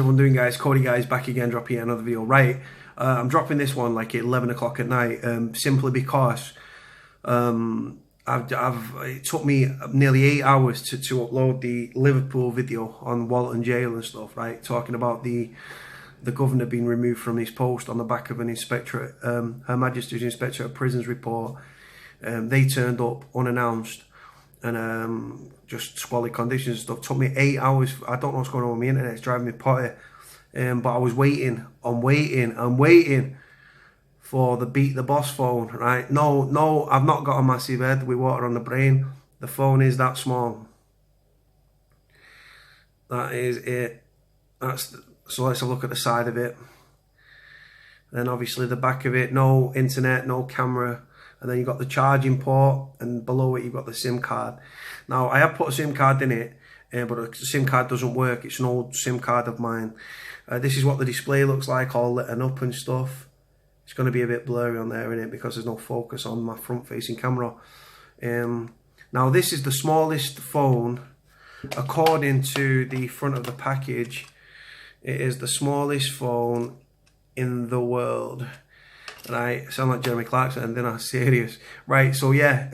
What I'm doing, guys, Cody guys back again, dropping another video. Right, I'm dropping this one like at 11 o'clock at night, simply because it took me nearly 8 hours to upload the Liverpool video on Walton Jail and stuff, right, talking about the governor being removed from his post on the back of an inspectorate, Her Majesty's Inspectorate of Prisons report. They turned up unannounced and just squalid conditions and stuff. Took me 8 hours. I don't know what's going on with my internet, it's driving me potty. But I was waiting for the Beat the Boss phone, right? No, I've not got a massive head with water on the brain. The phone is that small. That is it. So let's have a look at the side of it. Then obviously the back of it, no internet, no camera. And then you've got the charging port, and below it you've got the SIM card. Now, I have put a SIM card in it, but the SIM card doesn't work. It's an old SIM card of mine. This is what the display looks like, all lit up and stuff. It's going to be a bit blurry on there, innit, because there's no focus on my front-facing camera. Now, this is the smallest phone, according to the front of the package. It is the smallest phone in the world. Right, sound like Jeremy Clarkson, then I'm serious. Right, so yeah,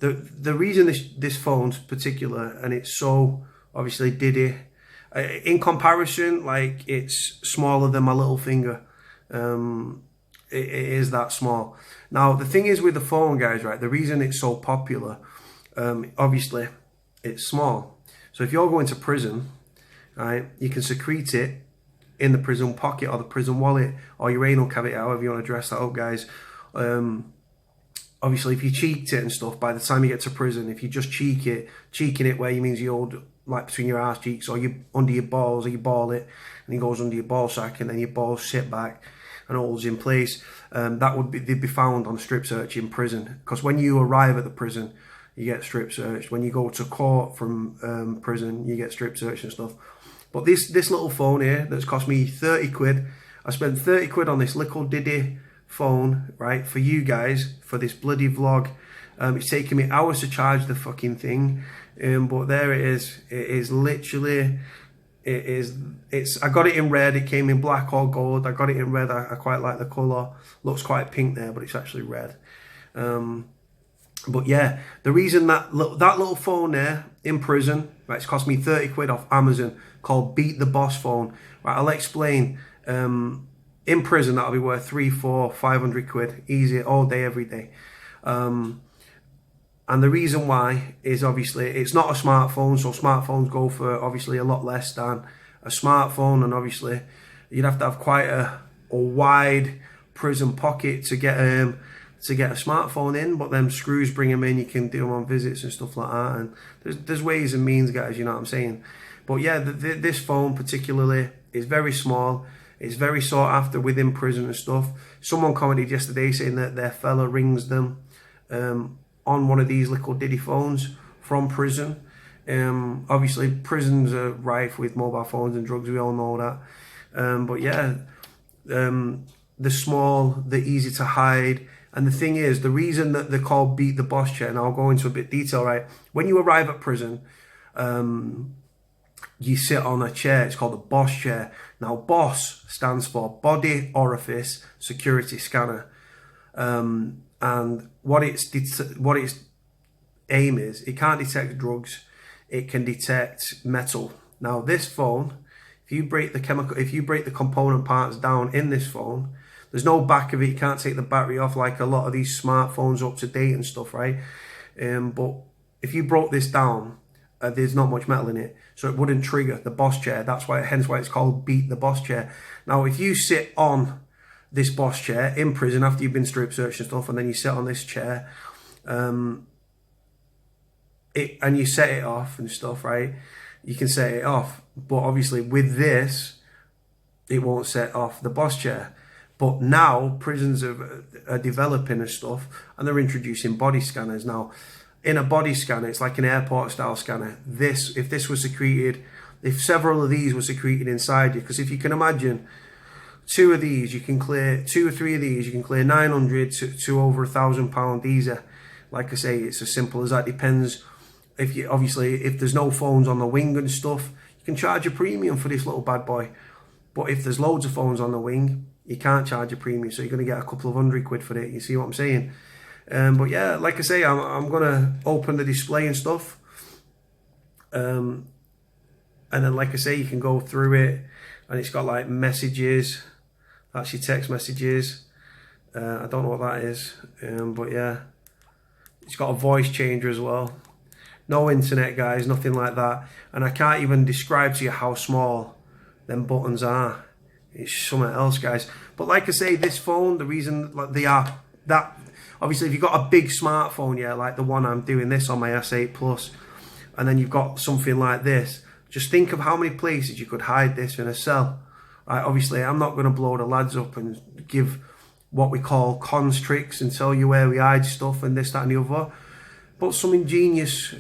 the reason this phone's particular, and it's so obviously diddy, in comparison, like, it's smaller than my little finger. It is that small. Now, the thing is with the phone, guys, right, the reason it's so popular, obviously, it's small. So if you're going to prison, right, you can secrete it in the prison pocket or the prison wallet or your anal cavity, however you want to dress that up, guys. Obviously, if you cheeked it and stuff, by the time you get to prison, if you just cheeking it where you means you hold like between your arse cheeks, or you under your balls, or you ball it and it goes under your ball sack, and then your balls sit back and holds in place, they'd be found on a strip search in prison. Because when you arrive at the prison, you get strip searched. When you go to court from prison, you get strip searched and stuff. But this little phone here that's cost me 30 quid, I spent 30 quid on this little diddy phone, right, for you guys, for this bloody vlog. It's taken me hours to charge the fucking thing, but there it is. It is literally, I got it in red, it came in black or gold. I got it in red, I quite like the colour. Looks quite pink there, but it's actually red. But yeah, the reason that little phone there in prison, right, it's cost me 30 quid off Amazon, called Beat the Boss phone. Right, I'll explain. In prison, that'll be worth 300, 400, 500 quid, easy, all day, every day. And the reason why is obviously it's not a smartphone, so smartphones go for obviously a lot less than a smartphone, and obviously you'd have to have quite a wide prison pocket to get a smartphone in, but them screws bring them in, you can do them on visits and stuff like that, and there's ways and means, guys, you know what I'm saying. But yeah, this phone particularly is very small, it's very sought after within prison and stuff. Someone commented yesterday saying that their fella rings them on one of these little diddy phones from prison. Obviously prisons are rife with mobile phones and drugs, we all know that. But yeah, the small, the easy to hide. And the thing is, the reason that they're called Beat the Boss chair, and I'll go into a bit detail, right? When you arrive at prison, you sit on a chair, it's called a boss chair. Now, boss stands for Body Orifice Security Scanner. And what its aim is, it can't detect drugs, it can detect metal. Now, this phone, if you break the component parts down in this phone, there's no back of it, you can't take the battery off like a lot of these smartphones up to date and stuff, right? But if you broke this down, there's not much metal in it, so it wouldn't trigger the boss chair. Hence why it's called Beat the Boss chair. Now, if you sit on this boss chair in prison after you've been strip searched and stuff, and then you sit on this chair, and you set it off and stuff, right? You can set it off, but obviously with this, it won't set off the boss chair. But now prisons are developing and stuff, and they're introducing body scanners. Now, in a body scanner, it's like an airport style scanner. If this was secreted, if several of these were secreted inside you, because if you can imagine, two or three of these, you can clear 900 to over £1,000 easy. Like I say, it's as simple as that. Depends if there's no phones on the wing and stuff, you can charge a premium for this little bad boy. But if there's loads of phones on the wing, you can't charge a premium, so you're going to get a couple of £100 for it. You see what I'm saying? But yeah, like I say, I'm going to open the display and stuff. And then, like I say, you can go through it, and it's got like messages. That's your text messages. I don't know what that is, but yeah, it's got a voice changer as well. No internet, guys, nothing like that. And I can't even describe to you how small them buttons are. It's something else, guys. But like I say, this phone, the reason like they are that, obviously if you've got a big smartphone, yeah, like the one I'm doing this on my S8 Plus, and then you've got something like this, just think of how many places you could hide this in a cell. Right, obviously I'm not going to blow the lads up and give what we call cons tricks and tell you where we hide stuff and this, that and the other. But some ingenious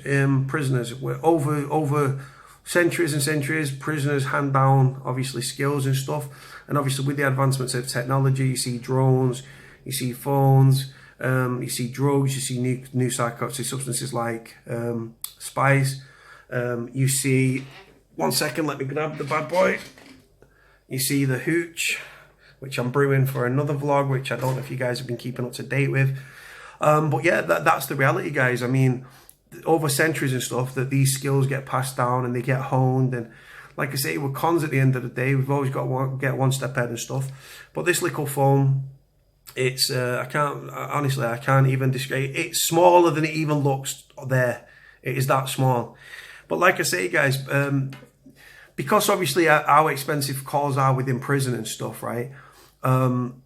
prisoners, over centuries and centuries, prisoners hand down obviously skills and stuff. And obviously with the advancements of technology, you see drones, you see phones, you see drugs, you see new psychoactive substances like spice. You see, one second, let me grab the bad boy. You see the hooch, which I'm brewing for another vlog, which I don't know if you guys have been keeping up to date with. But yeah, that's the reality, guys. I mean, over centuries and stuff, that these skills get passed down and they get honed. And like I say, we're cons at the end of the day. We've always got to get one step ahead and stuff. But this little phone, it's I can't even describe. It's smaller than it even looks there. It is that small. But like I say, guys, because obviously how expensive calls are within prison and stuff, right?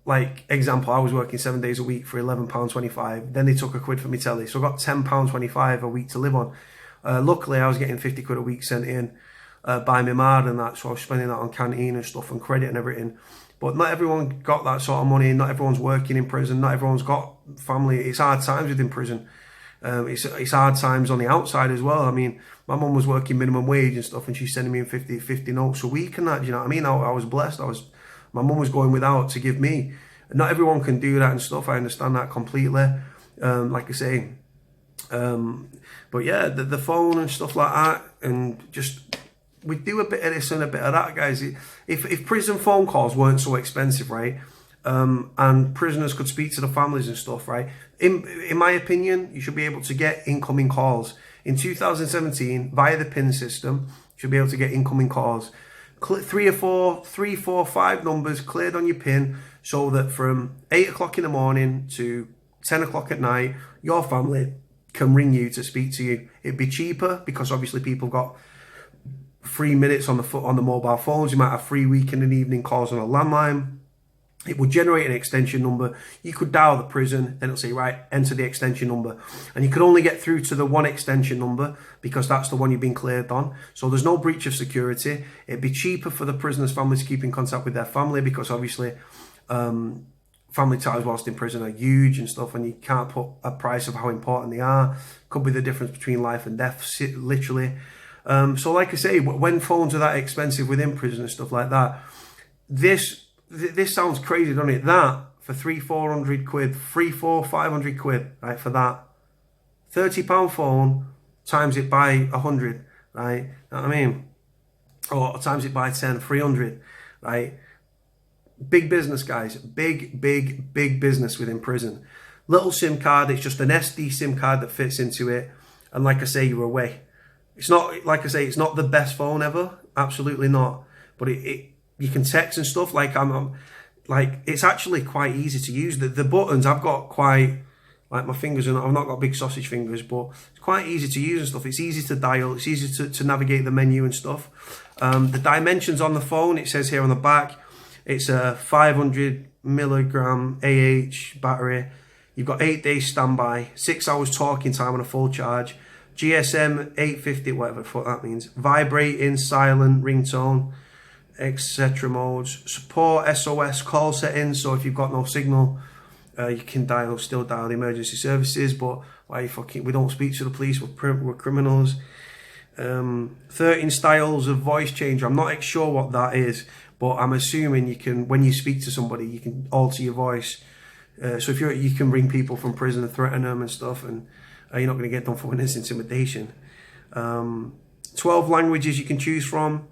Like example, I was working 7 days a week for £11.25. Then they took £1 for me telly, so I got £10.25 a week to live on. Luckily, I was getting £50 a week sent in by my mad and that, so I was spending that on canteen and stuff and credit and everything. But not everyone got that sort of money. Not everyone's working in prison. Not everyone's got family. It's hard times within prison. It's hard times on the outside as well. I mean, my mum was working minimum wage and stuff, and she's sending me in 50 notes a week and that. Do you know what I mean? I was blessed. My mum was going without to give me. Not everyone can do that and stuff. I understand that completely. Like I say, but yeah, the phone and stuff like that, and just we do a bit of this and a bit of that, guys. If prison phone calls weren't so expensive, right, and prisoners could speak to the families and stuff, right, in my opinion, you should be able to get incoming calls. In 2017, via the PIN system, you should be able to get incoming calls. 3, 4, 5 numbers cleared on your PIN, so that from 8 o'clock in the morning to 10 o'clock at night, your family can ring you to speak to you. It'd be cheaper because obviously people got 3 minutes on the mobile phones. You might have free weekend and evening calls on a landline. It would generate an extension number. You could dial the prison, then it'll say, right, enter the extension number. And you could only get through to the one extension number because that's the one you've been cleared on. So there's no breach of security. It'd be cheaper for the prisoners' families to keep in contact with their family because obviously family ties whilst in prison are huge and stuff, and you can't put a price of how important they are. Could be the difference between life and death, literally. So like I say, when phones are that expensive within prison and stuff like that, this sounds crazy, doesn't it? That for 300-400 quid, 300-500 quid, right? For that £30 phone, times it by 100, right? You know what I mean? Or times it by 10, 300, right? Big business, guys. Big business within prison. Little SIM card. It's just an SD SIM card that fits into it, and like I say, you're away. It's not, like I say, it's not the best phone ever. Absolutely not. But you can text and stuff. Like like it's actually quite easy to use. The buttons, I've got quite, like my fingers, and I've not got big sausage fingers, but it's quite easy to use and stuff. It's easy to dial. It's easy to navigate the menu and stuff. The dimensions on the phone, it says here on the back, it's a 500 milligram AH battery. You've got 8 days standby, 6 hours talking time on a full charge. GSM 850, whatever the fuck that means. Vibrating, silent, ringtone, etc. modes. Support SOS call settings, so if you've got no signal, you can still dial the emergency services, but we don't speak to the police, we're criminals. 13 styles of voice changer. I'm not sure what that is, but I'm assuming you can, when you speak to somebody, you can alter your voice. So if you can ring people from prison and threaten them and stuff, and you're not going to get done for witness intimidation. 12 languages you can choose from.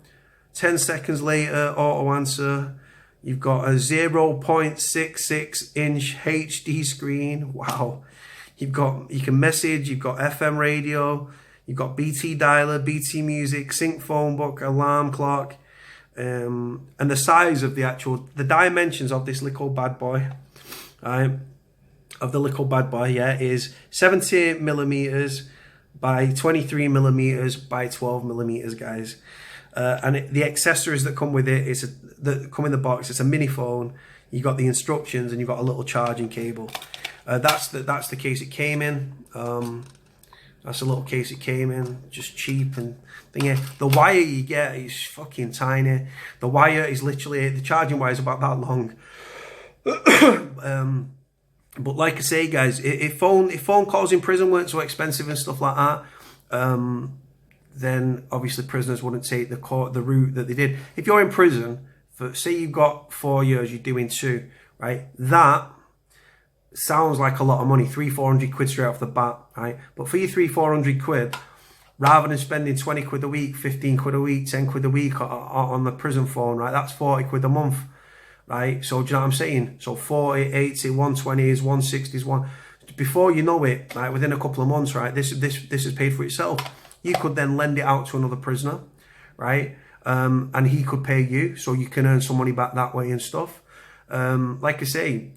10 seconds later, auto answer. You've got a 0.66 inch HD screen. Wow. You can message, you've got FM radio, you've got BT dialer, BT music, sync phone book, alarm clock, and the size of the dimensions of this little bad boy, right? Of the little bad boy, yeah, is 70 millimeters by 23 millimeters by 12 millimeters, guys. And the accessories that come with it that come in the box. It's a mini phone. You got the instructions and you've got a little charging cable. That's the case it came in. That's a little case it came in, just cheap and thingy. The wire you get is fucking tiny. The wire is literally, the charging wire is about that long. But like I say, guys, if phone calls in prison weren't so expensive and stuff like that, then obviously prisoners wouldn't take the route that they did. If you're in prison, for say you've got 4 years, you're doing 2, right? That sounds like a lot of money, 300-400 quid straight off the bat, right? But for your 300-400 quid, rather than spending 20 quid a week, 15 quid a week, 10 quid a week on the prison phone, right? That's 40 quid a month, right? So do you know what I'm saying? So 40, 80, 120s, 160s, before you know it, right, within a couple of months, right, this is paid for itself. You could then lend it out to another prisoner, right? And he could pay you, so you can earn some money back that way and stuff. Like I say,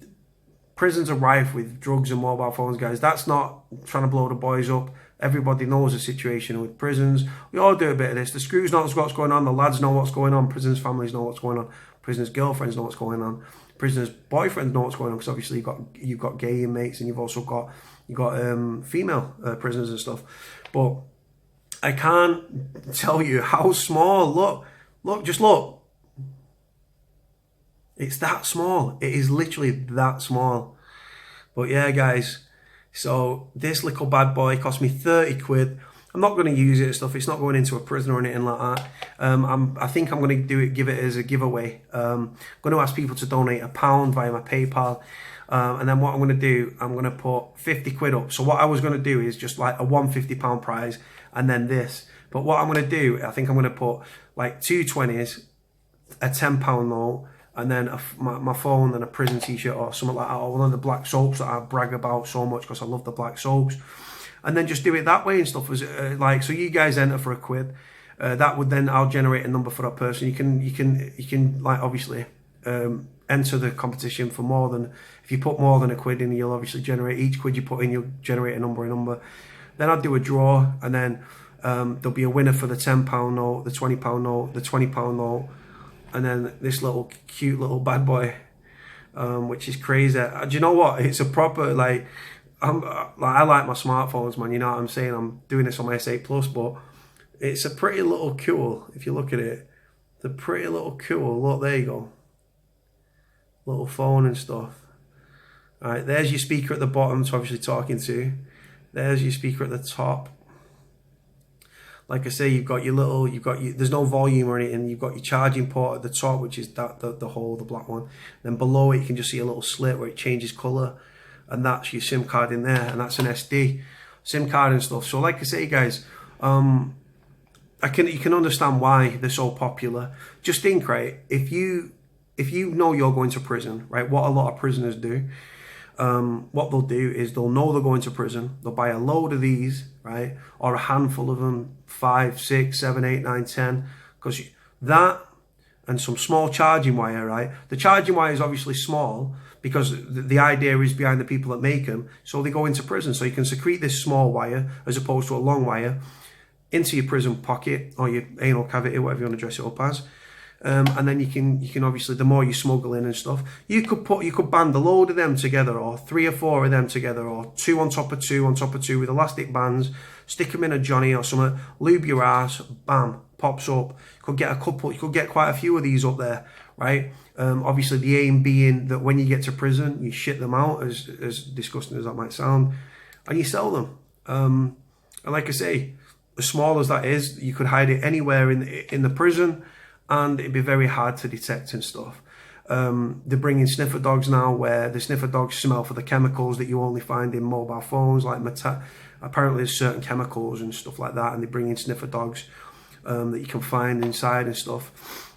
prisons are rife with drugs and mobile phones, guys. That's not trying to blow the boys up. Everybody knows the situation with prisons. We all do a bit of this. The screws know what's going on. The lads know what's going on. Prisoners' families know what's going on. Prisoners' girlfriends know what's going on. Prisoners' boyfriends know what's going on, because obviously you've got gay inmates and you've also got female prisoners and stuff. But I can't tell you how small. Look, just look. It's that small. It is literally that small. But yeah, guys. So this little bad boy cost me 30 quid. I'm not going to use it and stuff. It's not going into a prison or anything like that. I think I'm going to give it as a giveaway. I'm going to ask people to donate £1 via my PayPal. And then what I'm going to do, I'm going to put 50 quid up. So what I was going to do is just like a £150 prize and then this. But what I'm going to do, I think I'm going to put like 2 20s, a £10 note, and then my phone and a prison t-shirt or something like that, or one of the black soaps that I brag about so much because I love the black soaps. And then just do it that way and stuff. So you guys enter for £1. That would then, I'll generate a number for that person. You can like obviously enter the competition for more than, if you put more than £1 in, you'll obviously generate, each quid you put in, you'll generate a number. Then I'll do a draw, and then there'll be a winner for the £10 note, the £20 note, the £20 note, and then this little cute little bad boy, which is crazy. Do you know what? It's a proper like. I like my smartphones, man. You know what I'm saying? I'm doing this on my S8 Plus, but it's a pretty little cool. If you look at it, it's a pretty little cool. Look, there you go. Little phone and stuff. All right, there's your speaker at the bottom to obviously talking to. There's your speaker at the top. Like I say, there's no volume or anything. You've got your charging port at the top, which is the hole, the black one. Then below it, you can just see a little slit where it changes colour. And that's your SIM card in there, and that's an SD SIM card and stuff. So like I say, guys, you can understand why they're so popular. Just think, right, if you know you're going to prison, right, what a lot of prisoners do, what they'll do is they'll know they're going to prison, they'll buy a load of these, right, or a handful of them, 5, 6, 7, 8, 9, 10, because that and some small charging wire, right? The charging wire is obviously small because the idea is behind the people that make them, so they go into prison. So you can secrete this small wire as opposed to a long wire into your prison pocket or your anal cavity, whatever you want to dress it up as. And then you can obviously, the more you smuggle in and stuff, you could band a load of them together, or 3 or 4 of them together, or 2 on top of 2 on top of 2 with elastic bands, stick them in a Johnny or something, lube your ass, bam, pops up. You could get a couple, you could get quite a few of these up there, right? Obviously the aim being that when you get to prison, you shit them out, as disgusting as that might sound, and you sell them. And like I say, as small as that is, you could hide it anywhere in the prison, and it'd be very hard to detect and stuff. They're bringing sniffer dogs now, where the sniffer dogs smell for the chemicals that you only find in mobile phones, like apparently there's certain chemicals and stuff like that, and they're bringing sniffer dogs. that you can find inside and stuff.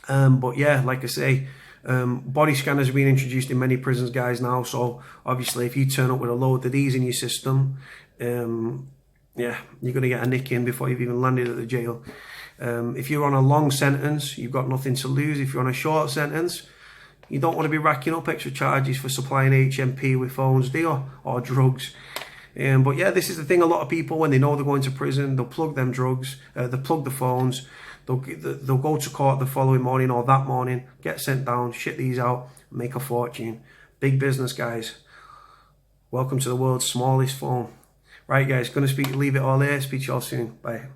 But yeah, like I say, body scanners have been introduced in many prisons, guys, now. So obviously, if you turn up with a load of these in your system, yeah, you're going to get a nick in before you've even landed at the jail. If you're on a long sentence, you've got nothing to lose. If you're on a short sentence, you don't want to be racking up extra charges for supplying HMP with phones, do you? Or drugs. But yeah, this is the thing. A lot of people, when they know they're going to prison, they'll plug them drugs, they'll plug the phones, they'll go to court the following morning or that morning, get sent down, shit these out, make a fortune. Big business, guys. Welcome to the world's smallest phone. Right, guys, gonna leave it all there. Speak to y'all soon. Bye.